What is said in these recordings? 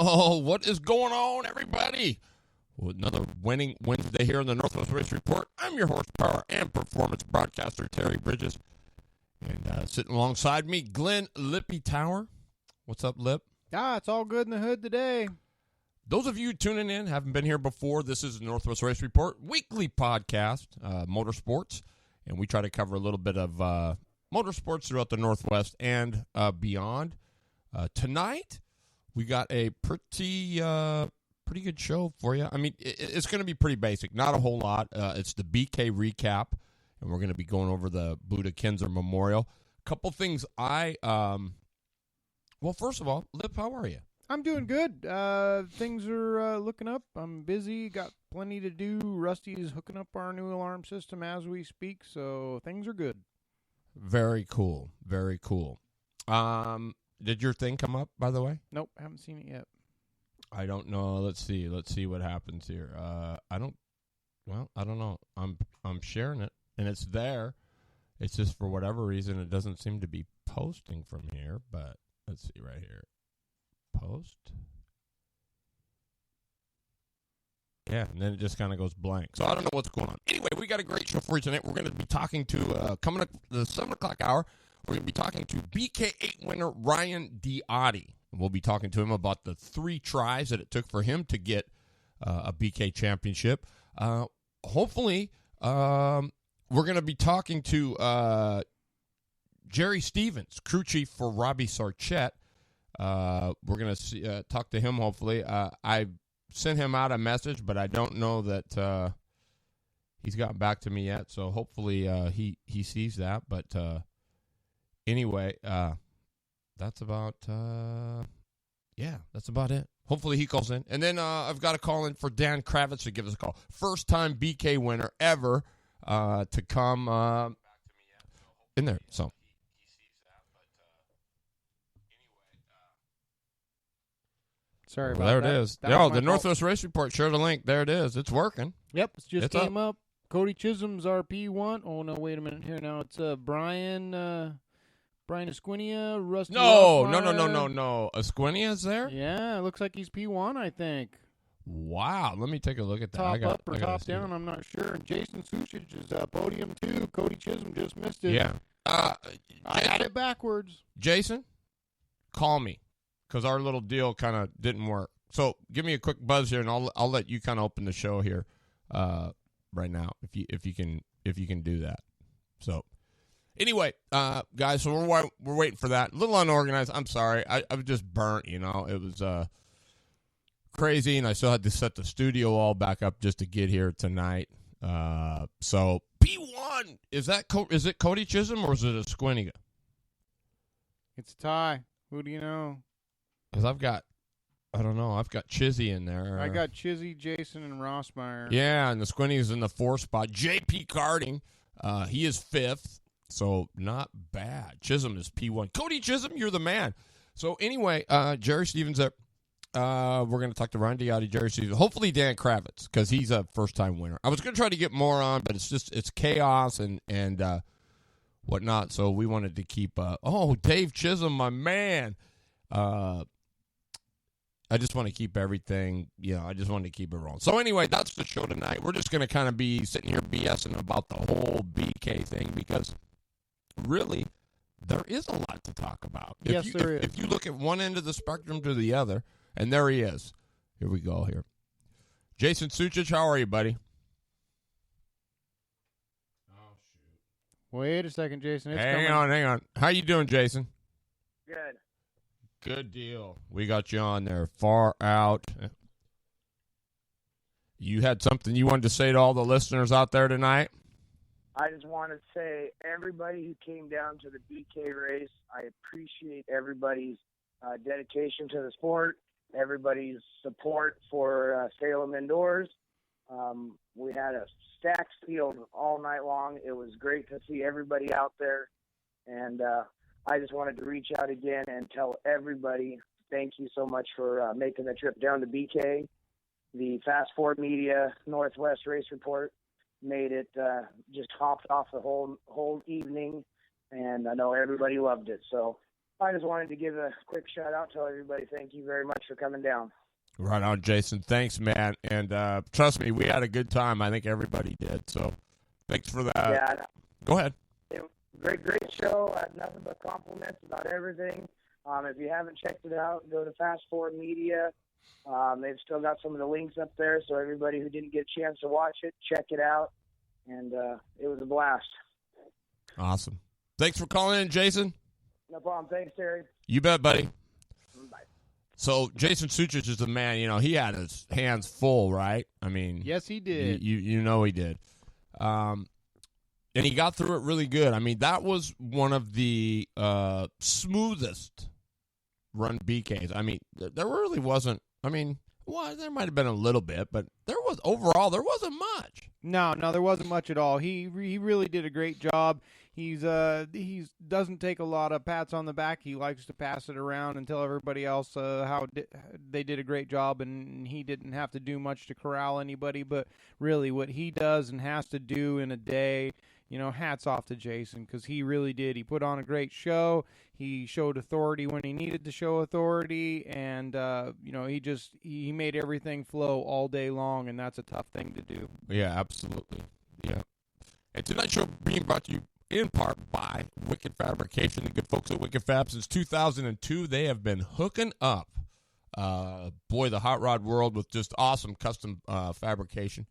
Oh, what is going on, everybody? Well, another winning Wednesday here in the Northwest Race Report. I'm your horsepower and performance broadcaster, Terry Bridges. And sitting alongside me, Glenn Lippy Tower. What's up, Lip? It's all good in the hood today. Those of you tuning in, haven't been here before, this is the Northwest Race Report weekly podcast, motorsports. And we try to cover a little bit of motorsports throughout the Northwest and beyond. Tonight, we got a pretty good show for you. I mean, it's going to be pretty basic, not a whole lot. It's the BK Recap, and we're going to be going over the Buddha Kinzer Memorial. A couple things well, first of all, Lip, how are you? I'm doing good. Things are looking up. I'm busy, got plenty to do. Rusty's hooking up our new alarm system as we speak, so things are good. Very cool. Very cool. Did your thing come up, by the way? Nope, haven't seen it yet. I don't know. Let's see what happens here. I don't know. I'm sharing it, and it's there. It's just for whatever reason it doesn't seem to be posting from here, but let's see right here. Post. Yeah, and then it just kind of goes blank. So I don't know what's going on. Anyway, we got a great show for you tonight. We're going to be talking to, coming up the 7 o'clock hour, we're going to be talking to BK8 winner Ryan Diotti. We'll be talking to him about the 3 tries that it took for him to get a BK championship. Hopefully, we're going to be talking to Jerry Stevens, crew chief for Robbie Sarchett. We're going to talk to him, hopefully. I sent him out a message, but I don't know that he's gotten back to me yet, so hopefully he sees that. But anyway, that's about it. Hopefully he calls in. And then I've got a call in for Dan Kravitz to give us a call. First-time BK winner ever to come in there. So. Sorry about that. There it is. The Northwest Race Report shared a link. There it is. It's working. Yep, it just came up. Cody Chisholm's our P1. Oh, no, wait a minute here now. It's Brian Esquinia, Rusty No. Esquinia's there? Yeah, it looks like he's P1, I think. Wow. Let me take a look at that. Top up or top down, I'm not sure. And Jason Suchich is podium 2. Cody Chisholm just missed it. Yeah. I had it backwards. Jason, call me. Because our little deal kind of didn't work. So give me a quick buzz here, and I'll let you kind of open the show here right now if you can do that. So anyway, guys, so we're waiting for that. A little unorganized. I'm sorry. I was just burnt. It was crazy, and I still had to set the studio all back up just to get here tonight. So P1 is it Cody Chisholm or is it Esquinia? It's a tie. Who do you know? Because I've got Chizzy in there. I got Chizzy, Jason, and Rossmeyer. Yeah, and the Squinty's in the 4th spot. JP Carding, he is 5th, so not bad. Chisholm is P1. Cody Chisholm, you're the man. So anyway, Jerry Stevens there. We're going to talk to Ryan Diotti, Jerry Stevens. Hopefully Dan Kravitz, because he's a first-time winner. I was going to try to get more on, but it's chaos and whatnot, so we wanted to keep Dave Chisholm, my man. I just want to keep everything, I just wanted to keep it rolling. So anyway, that's the show tonight. We're just going to kind of be sitting here BSing about the whole BK thing because really there is a lot to talk about. Yes, there is. If you look at one end of the spectrum to the other, and there he is. Here we go here. Jason Suchich, how are you, buddy? Oh, shoot. Wait a second, Jason. Hang on. How you doing, Jason? Good. Good deal. We got you on there. Far out. You had something you wanted to say to all the listeners out there tonight? I just want to say, everybody who came down to the BK race, I appreciate everybody's dedication to the sport, everybody's support for Salem Indoors. We had a stacked field all night long. It was great to see everybody out there, and I just wanted to reach out again and tell everybody thank you so much for making the trip down to BK. The Fast Forward Media Northwest Race Report made it, just hopped off the whole evening, and I know everybody loved it. So I just wanted to give a quick shout-out, tell everybody thank you very much for coming down. Right on, Jason. Thanks, man. And trust me, we had a good time. I think everybody did. So thanks for that. Yeah. Go ahead. Great show. I have nothing but compliments about everything. If you haven't checked it out, go to Fast Forward Media. They've still got some of the links up there, so everybody who didn't get a chance to watch it, check it out. And it was a blast. Awesome. Thanks for calling in, Jason. No problem. Thanks, Terry. You bet, buddy. Bye. So Jason Sutrich is the man. You know, he had his hands full, right? I mean, yes, he did. You know he did. And he got through it really good. I mean, that was one of the smoothest run BKs. I mean, there really wasn't. I mean, well, there might have been a little bit, but there wasn't much. No, there wasn't much at all. He really did a great job. He doesn't take a lot of pats on the back. He likes to pass it around and tell everybody else how they did a great job, and he didn't have to do much to corral anybody. But really, what he does and has to do in a day, you know, hats off to Jason, because he really did. He put on a great show. He showed authority when he needed to show authority, and you know, he made everything flow all day long, and that's a tough thing to do. Yeah, absolutely. Yeah. And tonight's show being brought to you in part by Wicked Fabrication. The good folks at Wicked Fab, since 2002, they have been hooking up, the hot rod world with just awesome custom fabrication.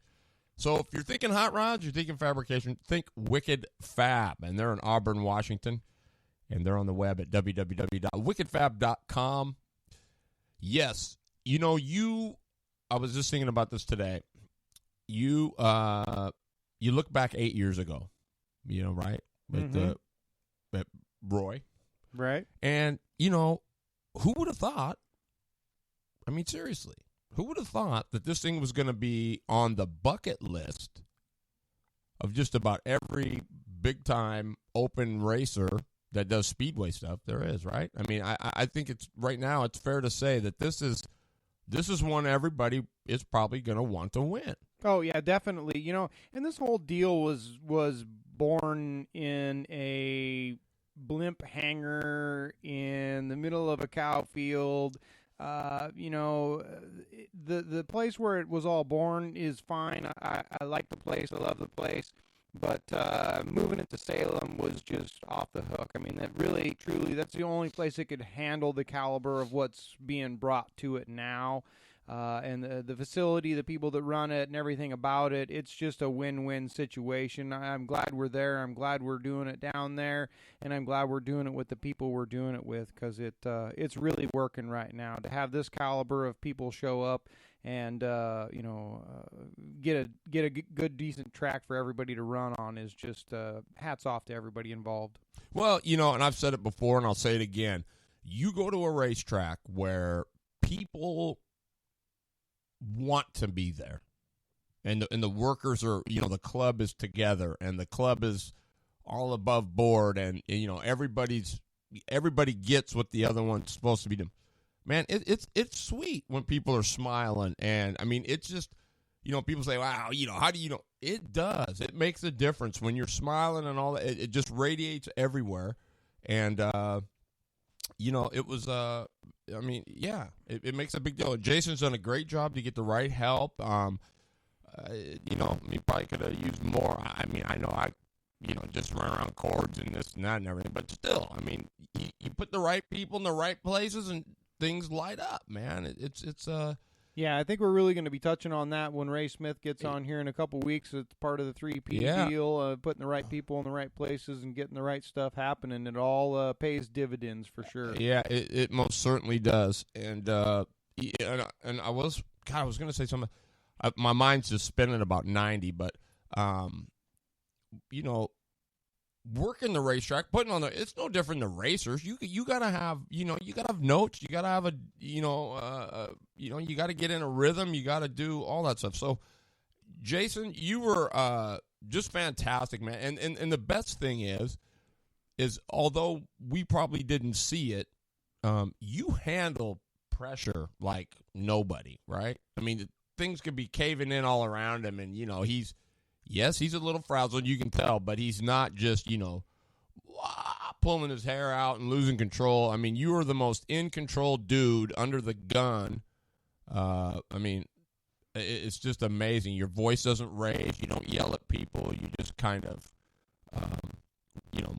So if you're thinking hot rods, you're thinking fabrication, think Wicked Fab. And they're in Auburn, Washington. And they're on the web at www.wickedfab.com. Yes, you know, I was just thinking about this today. You look back 8 years ago, you know, right? With Roy. Right. And, you know, who would have thought, I mean, seriously, who would have thought that this thing was going to be on the bucket list of just about every big-time open racer that does speedway stuff there is, right? I mean, I think it's right now it's fair to say that this is one everybody is probably going to want to win. Oh, yeah, definitely. You know, and this whole deal was born in a blimp hangar in the middle of a cow field. You know, the place where it was all born is fine. I like the place. I love the place. But moving it to Salem was just off the hook. I mean, that really, truly, that's the only place that could handle the caliber of what's being brought to it now. And the facility, the people that run it, and everything about it, it's just a win-win situation. I'm glad we're there. I'm glad we're doing it down there, and I'm glad we're doing it with the people we're doing it with, because it's really working right now. To have this caliber of people show up and you know, get a good, decent track for everybody to run on is just hats off to everybody involved. Well, you know, and I've said it before, and I'll say it again. You go to a racetrack where people want to be there, and the workers are, you know, the club is together, and the club is all above board, and you know, everybody gets what the other one's supposed to be doing. Man, it's sweet when people are smiling, and I mean, it's just, you know, people say, wow, you know, how do you know? It does. It makes a difference when you're smiling and all that. It just radiates everywhere, and you know, it was I mean, yeah, it makes a big deal. Jason's done a great job to get the right help. You know, he probably could have used more. I mean, I know you know, just run around cords and this and that and everything, but still, I mean, you put the right people in the right places and things light up, man. It's Yeah, I think we're really going to be touching on that when Ray Smith gets on here in a couple weeks. It's part of the 3P deal, putting the right people in the right places and getting the right stuff happening. It all pays dividends for sure. Yeah, it most certainly does. And I was going to say something. My mind's just spinning about 90, but you know, working the racetrack, putting on it's no different than racers. You gotta have, you know, you gotta have notes. You gotta have you gotta get in a rhythm. You gotta do all that stuff. So, Jason, you were just fantastic, man. And the best thing is although we probably didn't see it, you handle pressure like nobody, right? I mean, things could be caving in all around him, and you know, he's a little frazzled, you can tell, but he's not just, you know, pulling his hair out and losing control. I mean, you are the most in control dude under the gun. I mean, it's just amazing. Your voice doesn't raise. You don't yell at people. You just kind of,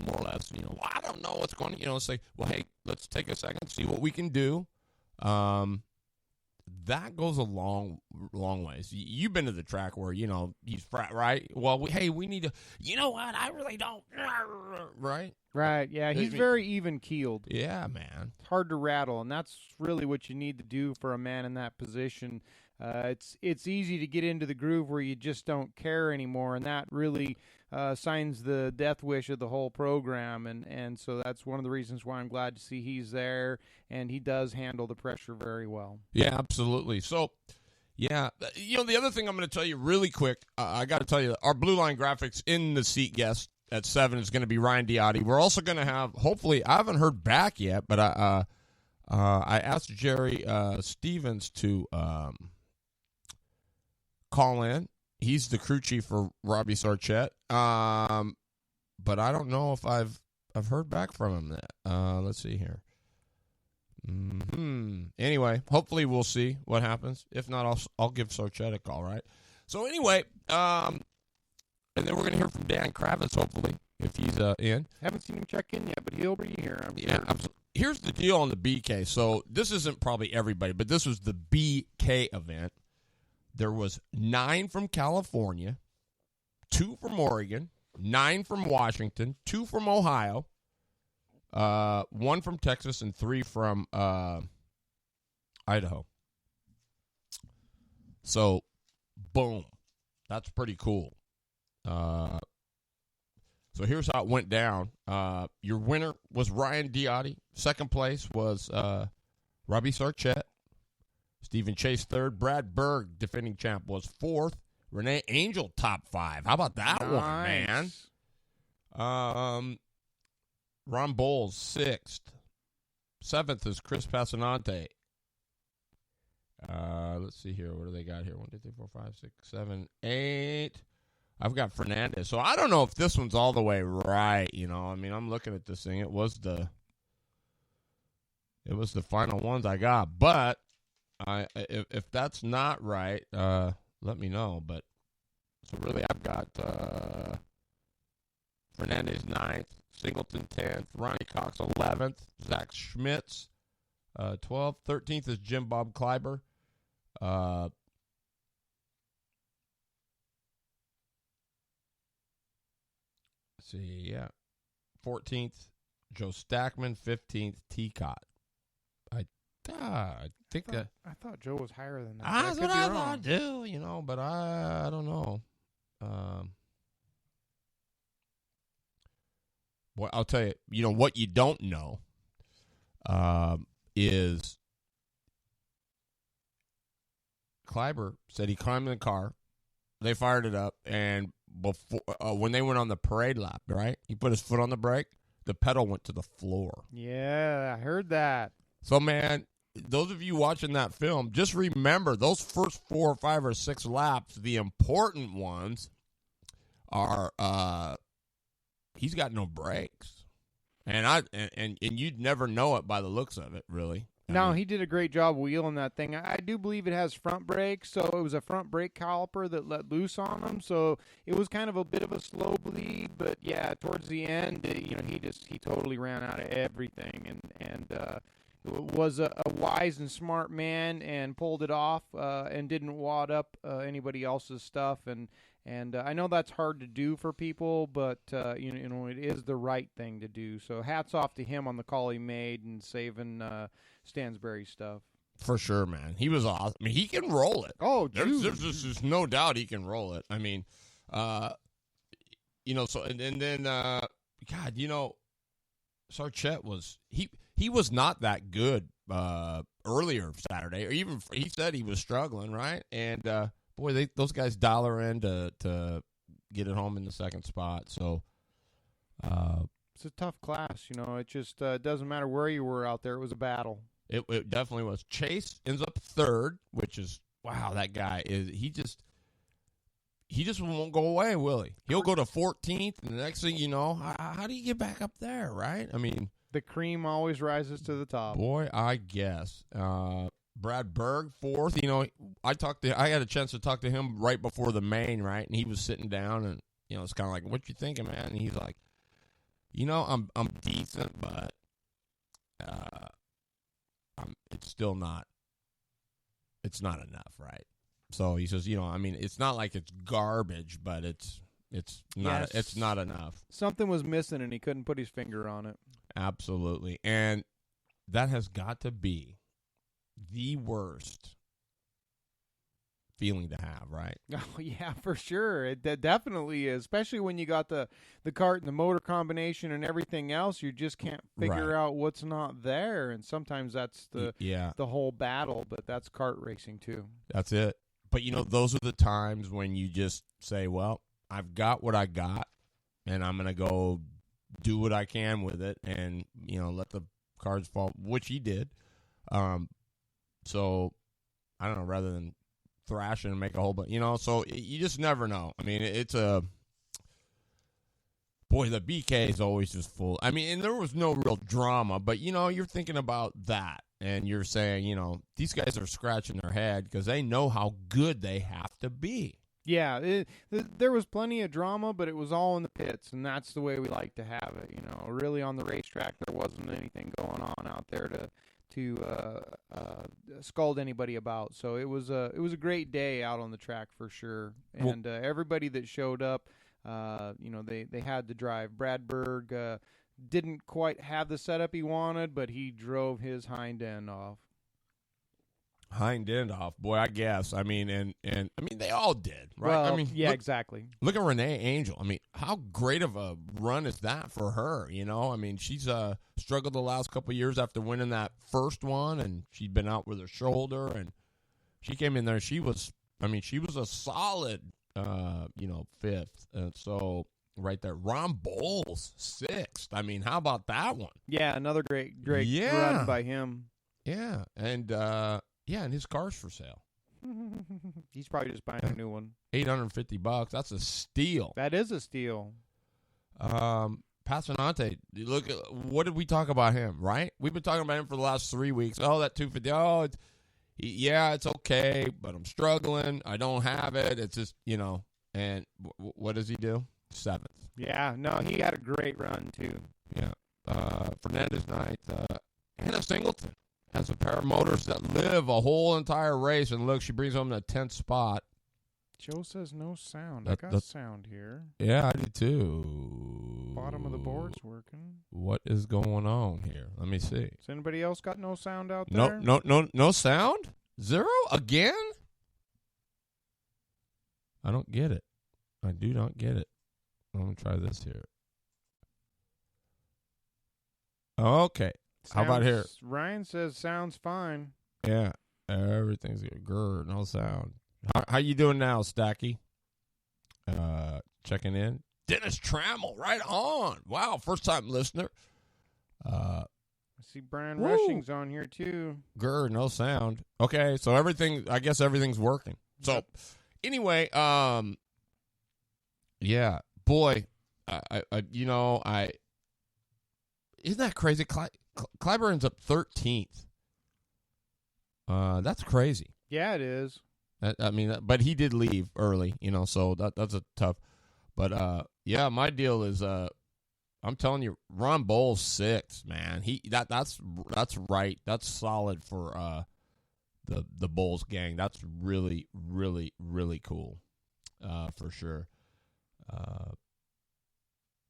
more or less, well, I don't know what's going on. It's like, well, hey, let's take a second, see what we can do. That goes a long ways. You've been to the track where, he's frat, right? Well, we need to, you know what? I really don't, right? Right, yeah. He's very even-keeled. Yeah, man. It's hard to rattle, and that's really what you need to do for a man in that position. It's easy to get into the groove where you just don't care anymore, and that really signs the death wish of the whole program, and so that's one of the reasons why I'm glad to see he's there, and he does handle the pressure very well. Yeah, absolutely. So, yeah, the other thing I'm going to tell you really quick, I got to tell you, our Blue Line Graphics in the seat guest at 7 is going to be Ryan Diotti. We're also going to have, hopefully, I haven't heard back yet, but I asked Jerry Stevens to call in. He's the crew chief for Robbie Sarchett. But I don't know if I've heard back from him yet. Let's see here. Anyway, hopefully we'll see what happens. If not, I'll give Sarchett a call, right? So anyway, and then we're going to hear from Dan Kravitz, hopefully, if he's in. Haven't seen him check in yet, but he'll be here. I'm yeah, sure. Absolutely. Here's the deal on the BK. So this isn't probably everybody, but this was the BK event. There was 9 from California, 2 from Oregon, 9 from Washington, 2 from Ohio, 1 from Texas, and 3 from Idaho. So, boom. That's pretty cool. So here's how it went down. Your winner was Ryan Diotti. Second place was Robbie Sarchett. Stephen Chase third. Brad Berg, defending champ, was fourth. Renee Angel, top 5. How about that one, man? Ron Bowles, 6th. 7th is Chris Passanante. Let's see here. What do they got here? 1, 2, 3, 4, 5, 6, 7, 8. I've got Fernandez. So I don't know if this one's all the way right. I mean, I'm looking at this thing. It was the final ones I got. But if that's not right, let me know. But so really, I've got Fernandez 9th, Singleton 10th, Ronnie Cox 11th, Zach Schmitz 12th, 13th is Jim Bob Kleiber. Let's see, yeah, 14th Joe Stackman, 15th Teacott. I think I thought Joe was higher than that. That's what I thought too, but I don't know. Well, I'll tell you, what you don't know is Kleiber said he climbed in the car, they fired it up, and before when they went on the parade lap, right, he put his foot on the brake, the pedal went to the floor. Yeah, I heard that. So, man, those of you watching that film, just remember those first 4 or 5 or 6 laps, the important ones are he's got no brakes. And you'd never know it by the looks of it, really. No, he did a great job wheeling that thing. I do believe it has front brakes, so it was a front brake caliper that let loose on him. So it was kind of a bit of a slow bleed, but yeah, towards the end, he totally ran out of everything, and was a wise and smart man and pulled it off and didn't wad up anybody else's stuff. And I know that's hard to do for people, but it is the right thing to do. So hats off to him on the call he made and saving Stansbury's stuff. For sure, man. He was awesome. I mean, he can roll it. Oh, there's no doubt he can roll it. I mean, so and then God, Sarchett was he was not that good earlier Saturday, or even he said he was struggling, right? And boy, those guys dollar in to get it home in the second spot. So it's a tough class, It just doesn't matter where you were out there. It was a battle. It definitely was. Chase ends up third, which is wow. That guy he just won't go away, will he? He'll go to 14th, and the next thing you know, how do you get back up there, right? I mean, the cream always rises to the top. Boy, I guess. Brad Berg, 4th. You know, I had a chance to talk to him right before the main, right? And he was sitting down, and you know, it's kind of like, "What you thinking, man?" And he's like, "You know, I'm decent, but it's still not. It's not enough, right?" So he says, "You know, I mean, it's not like it's garbage, but it's not. Yes. It's not enough." Something was missing, and he couldn't put his finger on it. Absolutely, and that has got to be the worst feeling to have, right? Oh, yeah, for sure. It definitely is, especially when you got the cart and the motor combination and everything else. You just can't figure out what's not there, and sometimes that's the whole battle, but that's kart racing too. That's it. But, you know, those are the times when you just say, well, I've got what I got, and I'm going to go do what I can with it and, you know, let the cards fall, which he did. So, I don't know, rather than thrashing and make a whole bunch, you know, so you just never know. I mean, boy, the BK is always just full. I mean, and there was no real drama, but, you know, you're thinking about that, and you're saying, you know, these guys are scratching their head because they know how good they have to be. Yeah, there was plenty of drama, but it was all in the pits, and that's the way we like to have it. You know, really on the racetrack, there wasn't anything going on out there to scold anybody about. So it was a great day out on the track for sure. And everybody that showed up, you know, they had to drive. Brad Berg didn't quite have the setup he wanted, but he drove his hind end off. Hind end off, boy, I guess. I mean, and I mean, they all did, right? Well, I mean, yeah, exactly. Look at Renee Angel. I mean, how great of a run is that for her? You know, I mean, she's struggled the last couple of years after winning that first one, and she'd been out with her shoulder, and she came in there. She was a solid, you know, 5th, and so right there, Ron Bowles 6th. I mean, how about that one? Yeah, another great run by him. Yeah, and and his car's for sale. He's probably just buying a new one. $850. That's a steal. That is a steal. Passanante, look, what did we talk about him, right? We've been talking about him for the last 3 weeks. Oh, that 250. Oh, it's okay, but I'm struggling. I don't have it. It's just, you know, and what does he do? 7th. Yeah, no, he had a great run, too. Yeah. Fernandez 9th. Hannah Singleton has a pair of motors that live a whole entire race, and look, she brings home the 10th spot. Joe says no sound. I got sound here. Yeah, I do too. Bottom of the board's working. What is going on here? Let me see. Has anybody else got no sound out there? No sound? 0 again? I don't get it. I do not get it. I'm going to try this here. Okay. How about here? Ryan says sounds fine. Yeah, everything's good. Grr, no sound. How you doing now, Stacky? Checking in. Dennis Trammell, right on. Wow, first time listener. I see Brian Rushing's on here too. Grr, no sound. Okay, so I guess everything's working. So anyway, yeah, boy, I isn't that crazy? Clyburn's up 13th. That's crazy. Yeah, it is. I mean, but he did leave early, you know, so that's a tough. But yeah, my deal is, I'm telling you, Ron Bowles 6th, man. That's right. That's solid for the Bowles gang. That's really, really, really cool, for sure.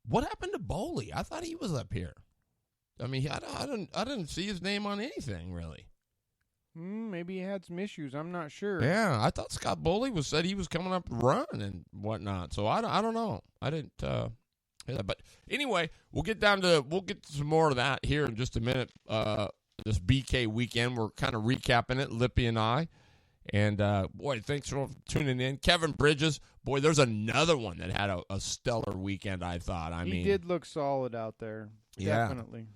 What happened to Bowley? I thought he was up here. I mean, I didn't see his name on anything really. Maybe he had some issues. I'm not sure. Yeah, I thought Scott Bowley said he was coming up to run and whatnot. So I don't know. I didn't. Yeah, but anyway, we'll get to some more of that here in just a minute. This BK weekend, we're kind of recapping it, Lippy and I. And boy, thanks for tuning in, Kevin Bridges. Boy, there's another one that had a stellar weekend. I thought. He did look solid out there. Yeah. Definitely.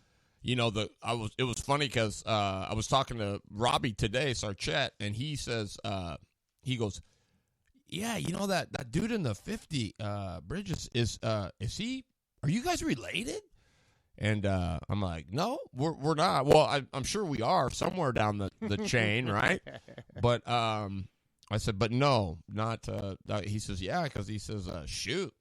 You know, it was funny because I was talking to Robbie today, Sarchette, and he says, he goes, yeah, you know that dude in the 50 Bridges is he? Are you guys related? And I'm like, no, we're not. Well, I'm sure we are somewhere down the chain, right? But I said, but no, not. He says, yeah, because he says, shoot,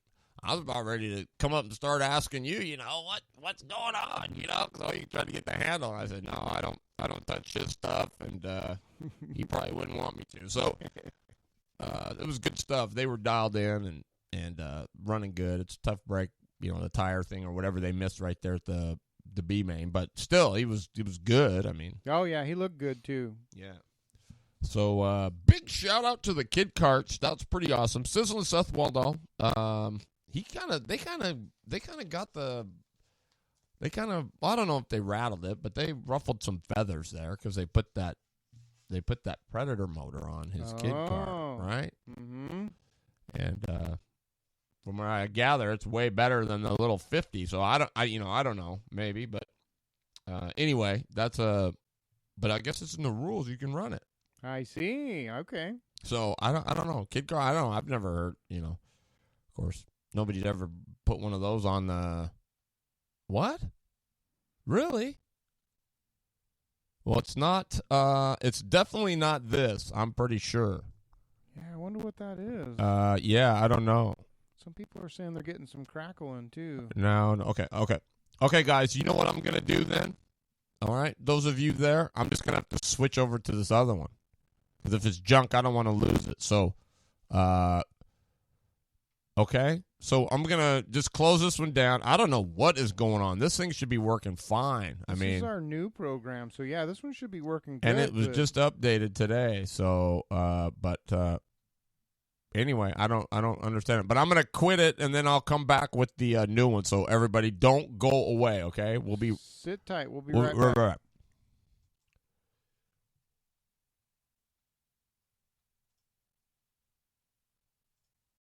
I was about ready to come up and start asking you, you know, what's going on, you know, because you tried to get the handle. I said, no, I don't touch his stuff, and he probably wouldn't want me to. So it was good stuff. They were dialed in and running good. It's a tough break. You know, the tire thing or whatever they missed right there at the B main, but still, he was good. I mean, oh yeah, he looked good too. Yeah. So big shout out to the kid carts. That's pretty awesome. Sizzle and Seth Waldo. They kind of got the. They kind of, I don't know if they rattled it, but they ruffled some feathers there because they put that Predator motor on his kid car, right? Mm-hmm. And from what I gather, it's way better than the little 50. So I don't know, maybe, but anyway, but I guess it's in the rules. You can run it. I see. Okay. So I don't know, kid car. I don't know. I've never heard. You know, of course, nobody's ever put one of those on the. What? Really? Well, it's not. It's definitely not this. I'm pretty sure. Yeah, I wonder what that is. Yeah, I don't know. Some people are saying they're getting some crackling, too. No. Okay, guys, you know what I'm going to do then? All right? Those of you there, I'm just going to have to switch over to this other one. Because if it's junk, I don't want to lose it. So, okay? So I'm going to just close this one down. I don't know what is going on. This thing should be working fine. This is our new program. So, yeah, this one should be working good. And it was just updated today. So, anyway, I don't understand it, but I'm gonna quit it and then I'll come back with the new one. So everybody, don't go away. Okay, sit tight. We'll be right back.